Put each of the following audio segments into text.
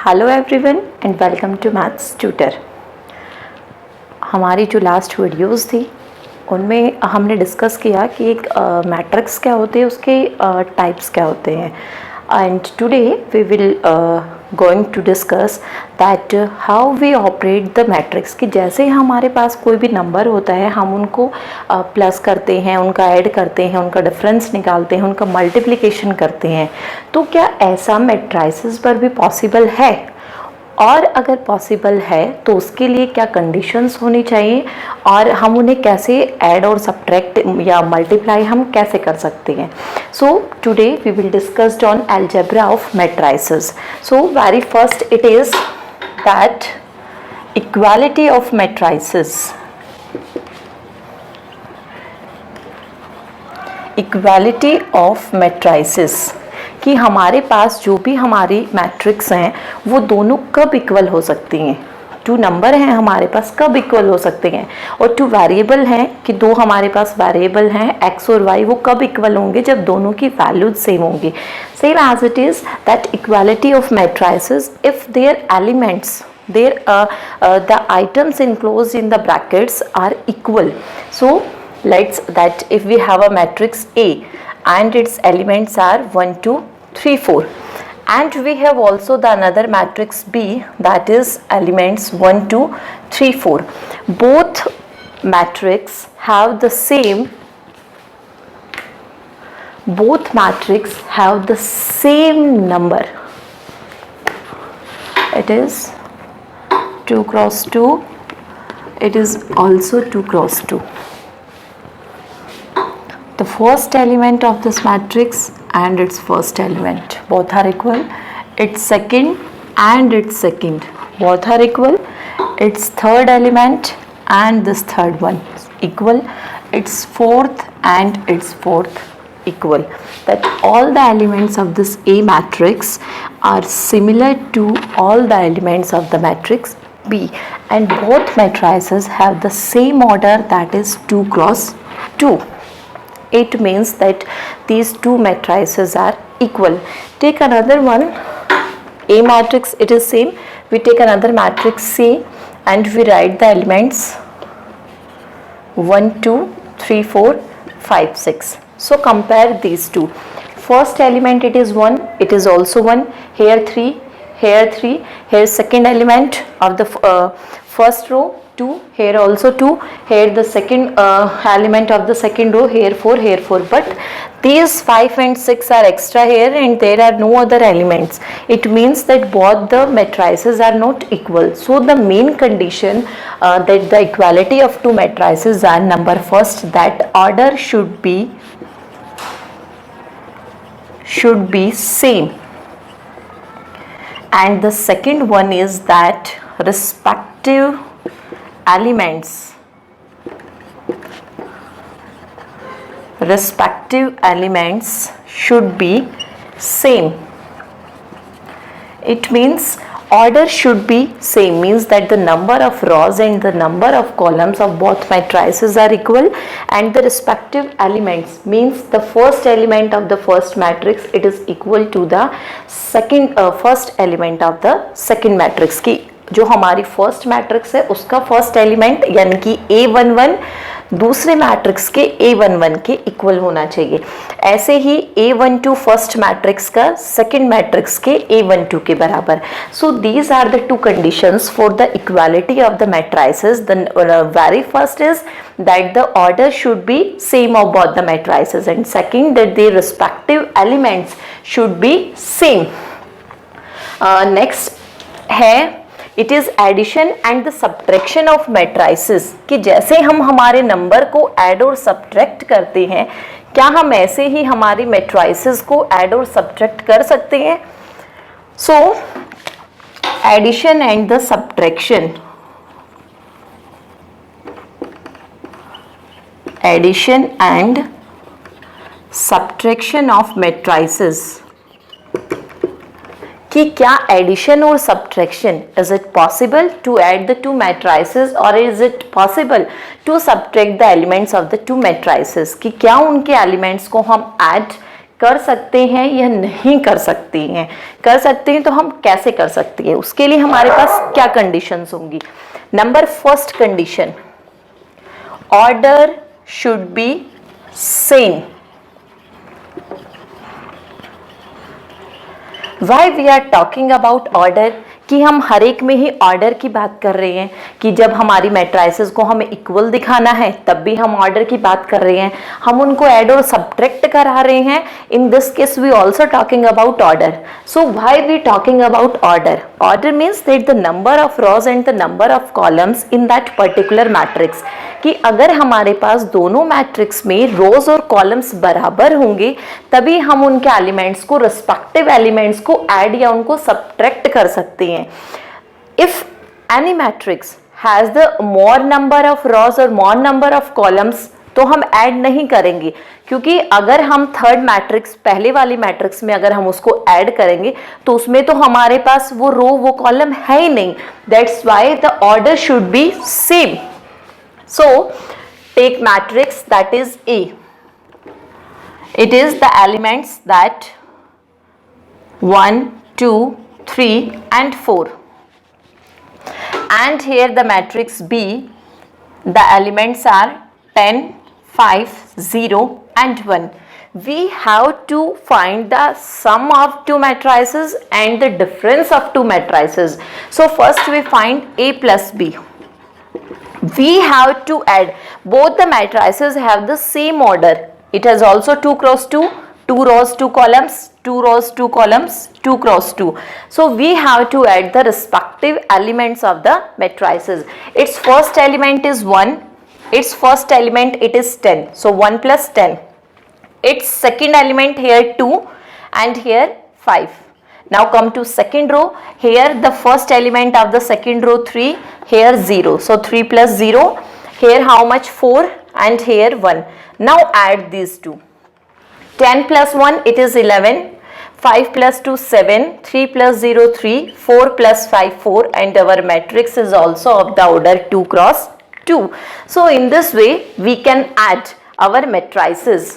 Hello everyone and welcome to maths tutor. हमारी जो last videos थी उनमें हमने डिस्कस किया कि एक मैट्रिक्स क्या होते हैं, उसके टाइप्स क्या होते हैं। And today we will going to discuss that how we operate the matrix, कि जैसे हमारे पास कोई भी नंबर होता है हम उनको प्लस करते हैं, उनका ऐड करते हैं, उनका डिफरेंस निकालते हैं, उनका मल्टीप्लिकेशन करते हैं। तो क्या ऐसा मैट्रिसेस पर भी पॉसिबल है, और अगर पॉसिबल है तो उसके लिए क्या कंडीशंस होनी चाहिए, और हम उन्हें कैसे ऐड और सब्ट्रैक्ट या मल्टीप्लाई हम कैसे कर सकते हैं। So today we will discussed on algebra of matrices. So very first it is that equality of matrices. Equality of matrices कि हमारे पास जो भी हमारी मैट्रिक्स हैं वो दोनों कब इक्वल हो सकती हैं। टू नंबर हैं हमारे पास, कब इक्वल हो सकते हैं, और टू वेरिएबल हैं कि दो हमारे पास वेरिएबल हैं एक्स और वाई, वो कब इक्वल होंगे, जब दोनों की वैल्यूज सेम होंगी। Same as it is that equality of matrices if there elements the items enclosed in the brackets are equal. So let's that if we have a matrix A and its elements are 1 2 3 4, and we have also the another matrix B that is elements 1 2 3 4. Both matrix have the same number. It is 2 cross 2, it is also 2 cross 2. The first element of this matrix and its first element both are equal. Its second and its second both are equal. Its third element and this third one equal. Its fourth and its fourth equal. That all the elements of this A matrix are similar to all the elements of the matrix B, and both matrices have the same order, that is 2 cross 2. It means that these two matrices are equal. Take another one, A matrix, it is same. We take another matrix C and we write the elements 1 2 3 4 5 6. So compare these two. First element it is 1, it is also 1, here 3, here 3, here second element of the first row 2, here also 2, here the second element of the second row, here 4, here 4, but these 5 and 6 are extra here and there are no other elements. It means that both the matrices are not equal. So the main condition that the equality of two matrices are, number first, that order should be same, and the second one is that respective elements should be same. It means order should be same, means that the number of rows and the number of columns of both matrices are equal, and the respective elements means the first element of the first matrix, it is equal to the first element of the second matrix, की जो हमारी first matrix है उसका first element यानी कि A11 दूसरे matrix के A11 के इक्वल होना चाहिए। ऐसे ही A12 फर्स्ट मैट्रिक्स का सेकंड मैट्रिक्स के A12 के बराबर। So these are the two conditions for the equality of the matrices. The very first is that the order should be same of both the matrices, and second that their respective elements should be same. Next है it is addition and the subtraction of matrices, कि जैसे हम हमारे number को add और subtract करते हैं, क्या हम ऐसे ही हमारी matrices को ऐड और सब्ट्रैक्ट कर सकते हैं। So addition and the subtraction, addition and subtraction of matrices, कि क्या एडिशन और subtraction, is it possible to add the two matrices और is it possible to subtract the elements of the two matrices, कि क्या उनके elements को हम add कर सकते हैं या नहीं कर सकते हैं? कर सकते हैं तो हम कैसे कर सकते हैं? उसके लिए हमारे पास क्या कंडीशंस होंगी? Number first condition, order should be same. Why we are talking about order, कि हम हर एक में ही ऑर्डर की बात कर रहे हैं, कि जब हमारी मैट्राइसेस को हमें इक्वल दिखाना है तब भी हम ऑर्डर की बात कर रहे हैं, हम उनको ऐड और सब्ट्रैक्ट करा रहे हैं. In this case we also talking about order. So why we talking about order? Order means that the number of rows and the number of columns in that particular matrix, कि अगर हमारे पास दोनों matrix में रोज और columns बराबर होंगे तभी हम उनके एलिमेंट्स को, रिस्पेक्टिव एलिमेंट्स को ऐड या उनको सब्ट्रैक्ट कर सकते हैं. If any matrix has the more number of rows और मोर नंबर ऑफ कॉलम्स तो हम ऐड नहीं करेंगे, क्योंकि अगर हम थर्ड मैट्रिक्स, पहले वाली मैट्रिक्स में अगर हम उसको ऐड करेंगे तो उसमें तो हमारे पास वो रो वो कॉलम है ही नहीं. That's why the order should be same. So take matrix that is A. It is the elements that 1, 2, 3 and 4. And here the matrix B, the elements are 10, 5, 0 and 1. We have to find the sum of two matrices and the difference of two matrices. So first we find A plus B. We have to add, both the matrices have the same order. It has also 2 cross 2, 2 rows 2 columns, 2 rows 2 columns, 2 cross 2. So we have to add the respective elements of the matrices. Its first element is 1, its first element it is 10, so 1 plus 10. Its second element here 2 and here 5. Now come to second row. Here the first element of the second row 3, here 0. So 3 plus 0. Here how much? 4 and here 1. Now add these two. 10 plus 1 it is 11. 5 plus 2 7. 3 plus 0 3. 4 plus 5 4 and our matrix is also of the order 2 cross 2. So in this way we can add our matrices.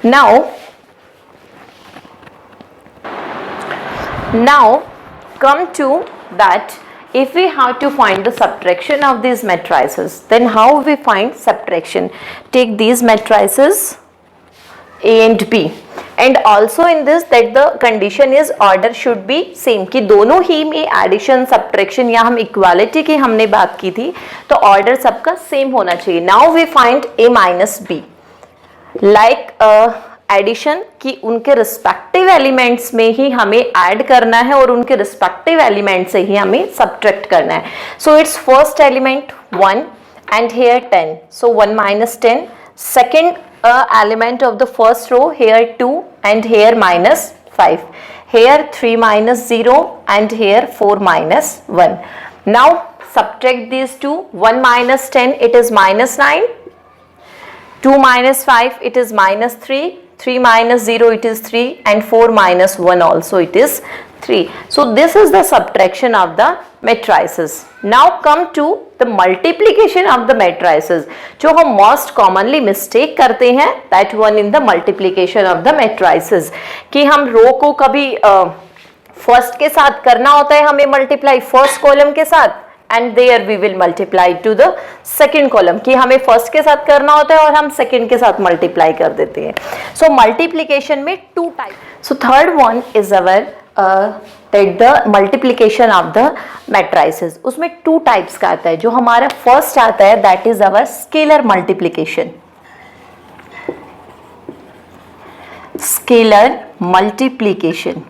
Now come to that, if we have to find the subtraction of these matrices, then how we find subtraction? Take these matrices A and B, and also in this that the condition is order should be same, कि दोनों ही में addition, subtraction या हम equality की हमने बात की थी, तो order सबका same होना चाहिए. Now we find A minus B, like addition, कि उनके रिस्पेक्टिव एलिमेंट्स में ही हमें ऐड करना है और उनके रिस्पेक्टिव एलिमेंट से ही हमें सब्ट्रैक्ट करना है. So it's first element 1 and here 10, so 1 minus 10. Second element of the first row here 2 and here minus 5. Here 3 minus 0 and here 4 minus 1. Now subtract these two. 1 minus 10 it is minus 9. 2 minus 5 it is minus 3. 3 minus 0 it is 3 and 4 minus 1 also it is 3. So this is the subtraction of the matrices. Now come to the multiplication of the matrices. जो हम most commonly mistake करते हैं, that one in the multiplication of the matrices, कि हम रो को कभी first के साथ करना होता है हमें मल्टीप्लाई फर्स्ट कॉलम के साथ, and there we will multiply to the second column, कि हमें फर्स्ट के साथ करना होता है और हम सेकंड के साथ मल्टीप्लाई कर देते हैं. सो मल्टीप्लिकेशन में two type. So third one is our that the multiplication of the matrices. उसमें टू टाइप्स का आता है. जो हमारा फर्स्ट आता है that is our scalar multiplication. Scalar multiplication.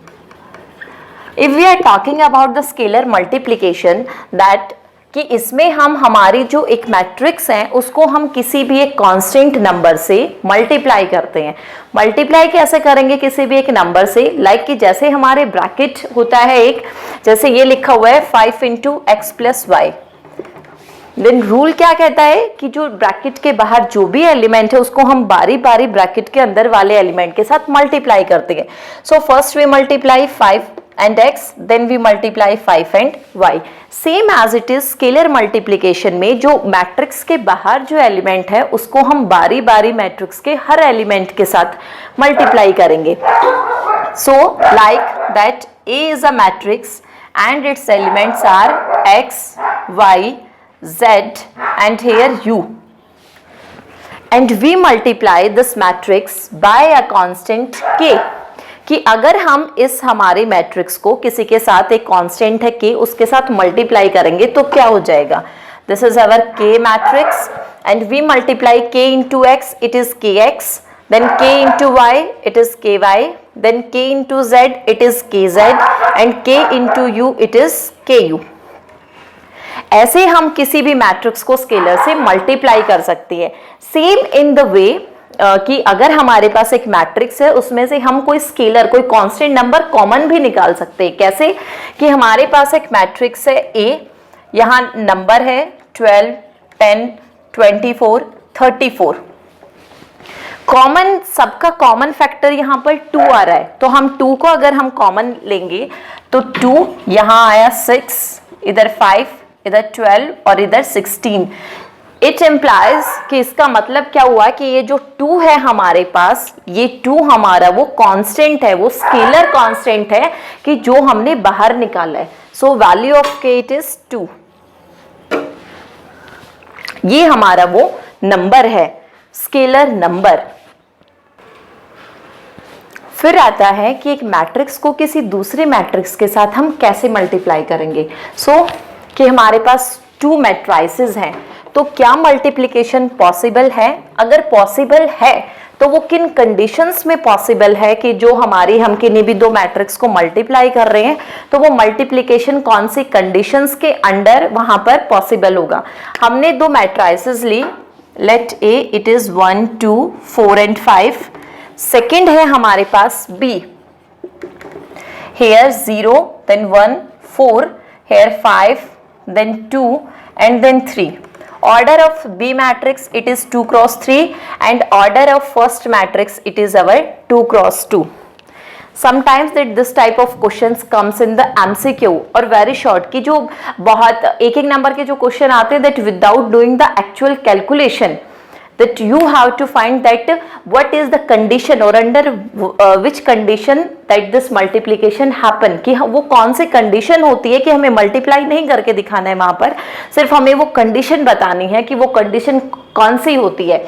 If we are talking about the scalar multiplication, that कि इसमें हम हमारी जो एक मैट्रिक्स है उसको हम किसी भी एक कांस्टेंट नंबर से मल्टीप्लाई करते हैं. मल्टीप्लाई कैसे करेंगे किसी भी एक नंबर से? लाइक कि जैसे हमारे ब्रैकेट होता है एक, जैसे ये लिखा हुआ है 5 into x plus y. Then rule क्या कहता है कि जो ब्रैकेट के बाहर जो भी एलिमेंट है उसको हम बारी बारी ब्रैकेट के अंदर वाले एलिमेंट के साथ मल्टीप्लाई करते हैं. So first we multiply 5 and x, then we multiply 5 and y. Same as it is scalar multiplication में जो मैट्रिक्स के बाहर जो एलिमेंट है उसको हम बारी बारी मैट्रिक्स के हर एलिमेंट के साथ मल्टीप्लाई करेंगे. So like that A is a matrix and its elements are x, y, z and here u. And we multiply this matrix by a constant k. कि अगर हम इस हमारे मैट्रिक्स को किसी के साथ एक कांस्टेंट है k उसके साथ मल्टीप्लाई करेंगे तो क्या हो जाएगा. This is our k matrix and we multiply k into x, it is kx, then k into y, it is ky, then k into z, it is kz and k into u, it is ku. ऐसे हम किसी भी matrix को scalar से multiply कर सकते हैं. Same in the way कि अगर हमारे पास एक मैट्रिक्स है उसमें से हम कोई स्केलर, कोई कांस्टेंट नंबर कॉमन भी निकाल सकते हैं. कैसे कि हमारे पास एक मैट्रिक्स है A, यहाँ नंबर है 12, 10, 24, 34. कॉमन, सबका कॉमन फैक्टर यहाँ पर 2 आ रहा है तो हम 2 को अगर हम कॉमन लेंगे तो 2 यहाँ आया 6, इधर 5, इधर 12 और इधर 16. इट इम्प्लाइज कि इसका मतलब क्या हुआ कि ये जो 2 है हमारे पास, ये 2 हमारा वो कांस्टेंट है, वो स्केलर कांस्टेंट है कि जो हमने बाहर निकाला है. सो वैल्यू ऑफ के इट इज 2. ये हमारा वो नंबर है, स्केलर नंबर. फिर आता है कि एक मैट्रिक्स को किसी दूसरे मैट्रिक्स के साथ हम कैसे मल्टीप्लाई करेंगे. कि हमारे पास 2 मैट्राइसेस हैं तो क्या मल्टीप्लिकेशन पॉसिबल है. अगर पॉसिबल है तो वो किन कंडीशंस में पॉसिबल है कि जो हमारी हम किन्हीं भी 2 मैट्रिक्स को मल्टीप्लाई कर रहे हैं तो वो मल्टीप्लिकेशन कौन सी कंडीशंस के अंडर वहां पर पॉसिबल होगा. हमने 2 मैट्राइसेस ली. Let A, it is 1, 2, 4 and 5. Second है हमारे पास B. Here 0, then 1, 4, here 5, then 2 and then 3. Order of B matrix it is 2 cross 3 and order of first matrix it is our 2 cross 2. Sometimes that this type of questions comes in the MCQ और very short कि जो बहुत एक number के जो question आते हैं that without doing the actual calculation that you have to find that what is the condition or under which condition that this multiplication happen. कि वो कौन सी कंडीशन होती है कि हमें मल्टीप्लाई नहीं करके दिखाना है, वहां पर सिर्फ हमें वो कंडीशन बतानी है कि वो कंडीशन कौन सी होती है.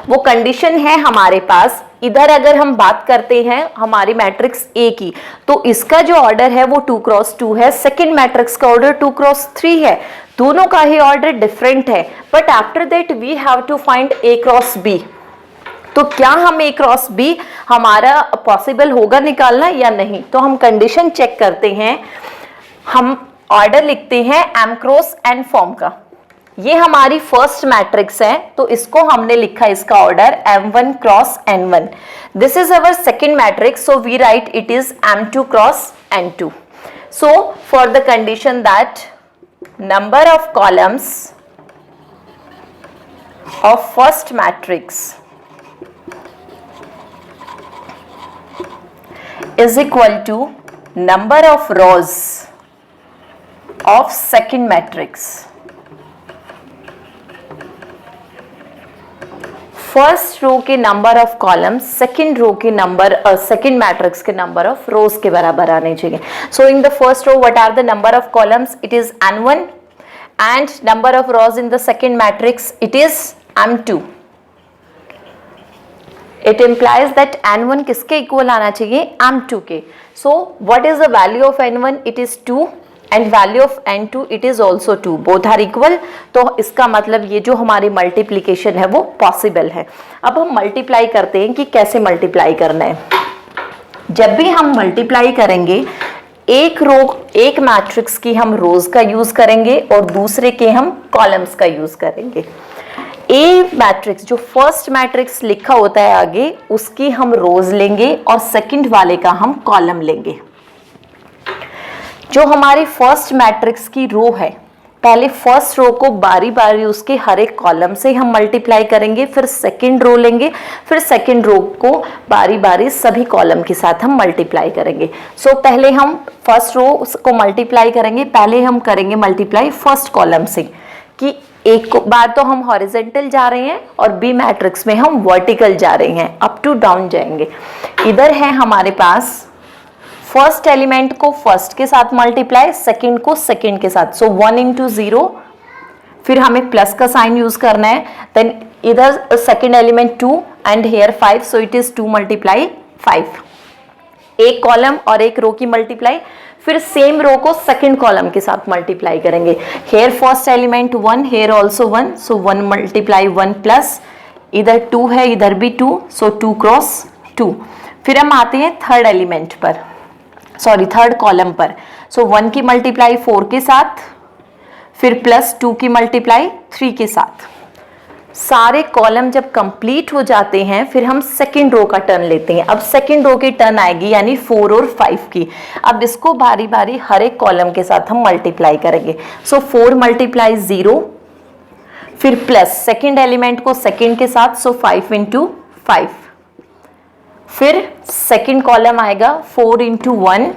वो कंडीशन है हमारे पास. इधर अगर हम बात करते हैं हमारी मैट्रिक्स A की तो इसका जो ऑर्डर है वो 2 क्रॉस 2 है. सेकेंड मैट्रिक्स का ऑर्डर 2 क्रॉस 3 है. दोनों का ही ऑर्डर डिफरेंट है. But after that we have to find A cross B. तो क्या हम A क्रॉस B हमारा पॉसिबल होगा निकालना या नहीं. तो हम कंडीशन चेक करते हैं. हम ऑर्डर लिखते हैं M क्रॉस N फॉर्म का. ये हमारी फर्स्ट मैट्रिक्स है तो इसको हमने लिखा इसका order M1 cross N1. This is our second matrix so we write it is M2 cross N2. So for the condition that number of columns of first matrix is equal to number of rows of second matrix. First row के number of columns second row के number second matrix के number of rows के बराबर आने चाहिए. So in the first row what are the number of columns it is N1 and number of rows in the second matrix it is M2. It implies that N1 किसके equal आना चाहिए M2 के. So what is the value of N1 it is 2 and value of N2 it is also 2. Both are equal. तो इसका मतलब ये जो हमारी मल्टीप्लीकेशन है वो पॉसिबल है. अब हम मल्टीप्लाई करते हैं कि कैसे मल्टीप्लाई करना है. जब भी हम मल्टीप्लाई करेंगे एक मैट्रिक्स की हम रोज का यूज करेंगे और दूसरे के हम कॉलम्स का यूज करेंगे. ए मैट्रिक्स जो फर्स्ट मैट्रिक्स लिखा होता है आगे उसकी हम रोज लेंगे और सेकंड वाले का हम कॉलम लेंगे. जो हमारी फर्स्ट मैट्रिक्स की रो है पहले फर्स्ट रो को बारी बारी उसके हर एक कॉलम से हम मल्टीप्लाई करेंगे, फिर सेकंड रो लेंगे, फिर सेकंड रो को बारी बारी सभी कॉलम के साथ हम मल्टीप्लाई करेंगे। सो पहले हम फर्स्ट रो को मल्टीप्लाई करेंगे, पहले हम करेंगे मल्टीप्लाई फर्स्ट कॉलम से कि एक बार तो हम हॉरिजेंटल जा रहे हैं और बी मैट्रिक्स में हम वर्टिकल जा रहे हैं, अप टू डाउन जाएंगे। इधर है हमारे पास फर्स्ट एलिमेंट को फर्स्ट के साथ मल्टीप्लाई, सेकंड को सेकंड के साथ, सो 1 into 0, फिर हमें प्लस का साइन यूज करना है, देन इधर second element 2 and here 5, so it is 2 multiply 5, एक कॉलम और एक रो की मल्टीप्लाई, फिर सेम रो को सेकंड कॉलम के साथ मल्टीप्लाई करेंगे। Here first element 1, here also 1, so 1 multiply 1 plus इधर 2 है, इधर भी 2, सो 2 क्रॉस 2। फिर हम आते हैं थर्ड एलिमेंट पर, सॉरी थर्ड कॉलम पर, सो 1 की मल्टीप्लाई 4 के साथ, फिर प्लस 2 की मल्टीप्लाई 3 के साथ। सारे कॉलम जब कंप्लीट हो जाते हैं फिर हम सेकंड रो का टर्न लेते हैं। अब सेकंड रो की टर्न आएगी यानी 4 और 5 की। अब इसको बारी बारी हर एक कॉलम के साथ हम मल्टीप्लाई करेंगे। सो 4 multiply 0, फिर प्लस सेकंड एलिमेंट को सेकंड के साथ, सो 5 into 5, फिर सेकंड कॉलम आएगा 4 into 1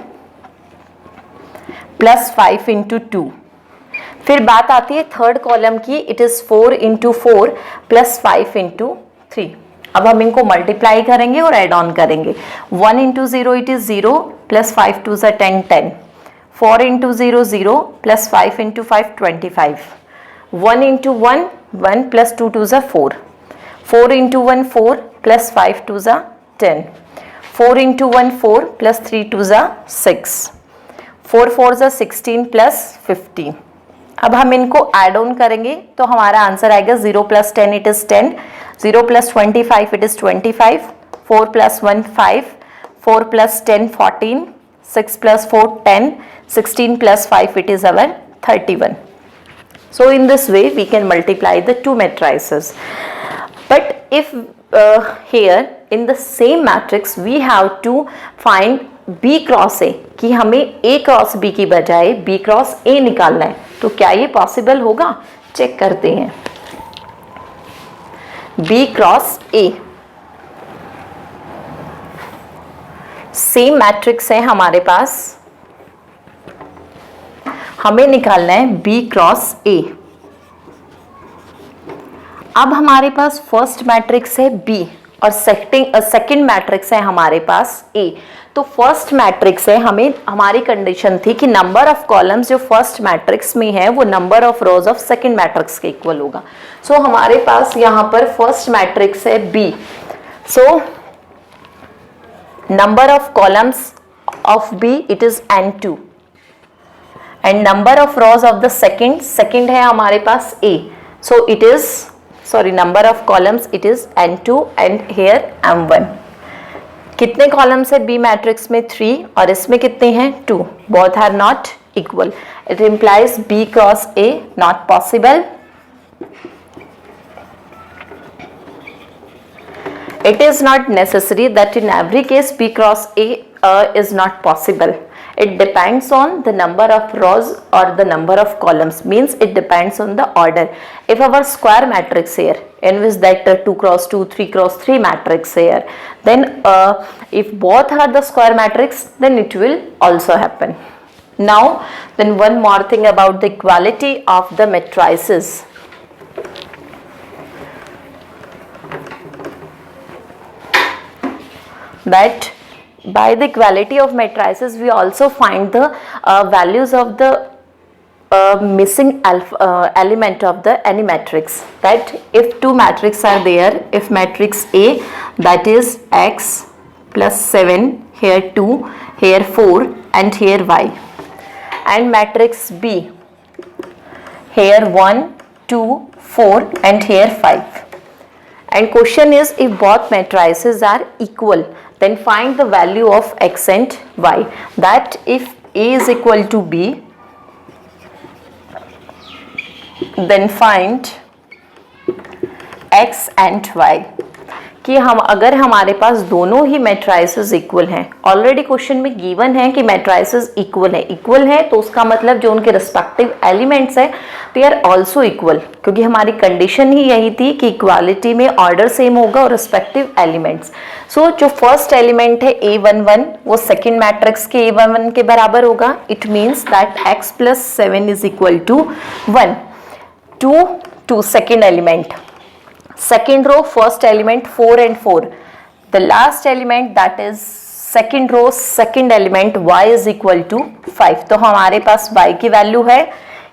प्लस 5 into 2। फिर बात आती है थर्ड कॉलम की, it is 4 into 4 plus 5 into 3। अब हम इनको मल्टीप्लाई करेंगे और एड ऑन करेंगे। 1 into 0 it is 0 plus 5 2 is 10 10, 4 into 0 0 plus 5 into 5 25, 1 into 1 1 plus 2 2 is 4, 4 into 1 4 plus 5 2 is 10, 4 into 1 4 plus 3 2 is 6, 4 4 is 16 plus 15। अब हम इनको ऐड ऑन करेंगे तो हमारा आंसर आएगा 0 plus 10 it is 10, 0 plus 25 it is 25, 4 plus 1 5, 4 plus 10 14, 6 plus 4 10, 16 plus 5 it is our 31. So in this way we can multiply the two matrices. But if here in the same matrix we have to find B cross A, कि हमें A cross B की बजाय B cross A निकालना है, तो क्या ये possible होगा? चेक करते हैं। B cross A, same matrix है हमारे पास, हमें निकालना है B cross A। अब हमारे पास फर्स्ट मैट्रिक्स है B और सेकंड मैट्रिक्स है हमारे पास A। तो फर्स्ट मैट्रिक्स है, हमें हमारी कंडीशन थी कि नंबर ऑफ कॉलम्स जो फर्स्ट मैट्रिक्स में है वो number of rose of second matrix के इक्वल होगा। सो हमारे पास यहाँ पर फर्स्ट मैट्रिक्स है B, so number of columns of B it is n2 and number of rose of the second है हमारे पास A, so it is number of columns it is n2 and here m1। कितने columns है B matrix में? 3 और इसमें कितने हैं? 2, both are not equal, it implies B cross A not possible। It is not necessary that in every case B cross A is not possible. It depends on the number of rows or the number of columns, means it depends on the order. If our square matrix here, in which that 2 cross 2, 3 cross 3 matrix here, then if both are the square matrix, then it will also happen. Now, then one more thing about the equality of the matrices. That by the equality of matrices we also find the values of the missing element of the any matrix. That if two matrices are there, if matrix A that is x plus 7, here 2, here 4 and here y, and matrix B here 1, 2, 4 and here 5, and question is if both matrices are equal, then find the value of x and y. That if A is equal to B, then find x and y. कि हम अगर हमारे पास दोनों ही matrices equal हैं, already question में given है कि matrices equal है तो उसका मतलब जो उनके रिस्पेक्टिव एलिमेंट्स है दे आर आल्सो इक्वल, क्योंकि हमारी कंडीशन ही यही थी कि इक्वालिटी में ऑर्डर सेम होगा और रिस्पेक्टिव एलिमेंट्स। सो जो फर्स्ट एलिमेंट है A11 वो सेकेंड मैट्रिक्स के A11 के बराबर होगा। It means that x + 7 is equal to 1 to second element, second row first element 4 and 4, the last element that is second row second element y is equal to 5। तो हमारे पास y की value है,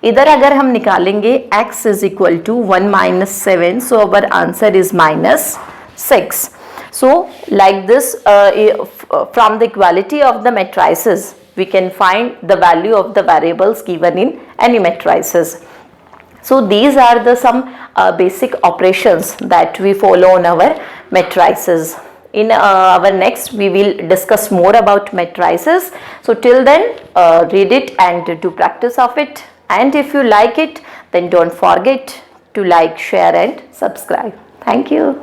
इधर अगर हम निकालेंगे x is equal to 1 - 7, so our answer is -6। so like this from the equality of the matrices we can find the value of the variables given in any matrices। So these are the some basic operations that we follow on our matrices. In our next we will discuss more about matrices. So till then read it and do practice of it, and if you like it then don't forget to like, share and subscribe. Thank you.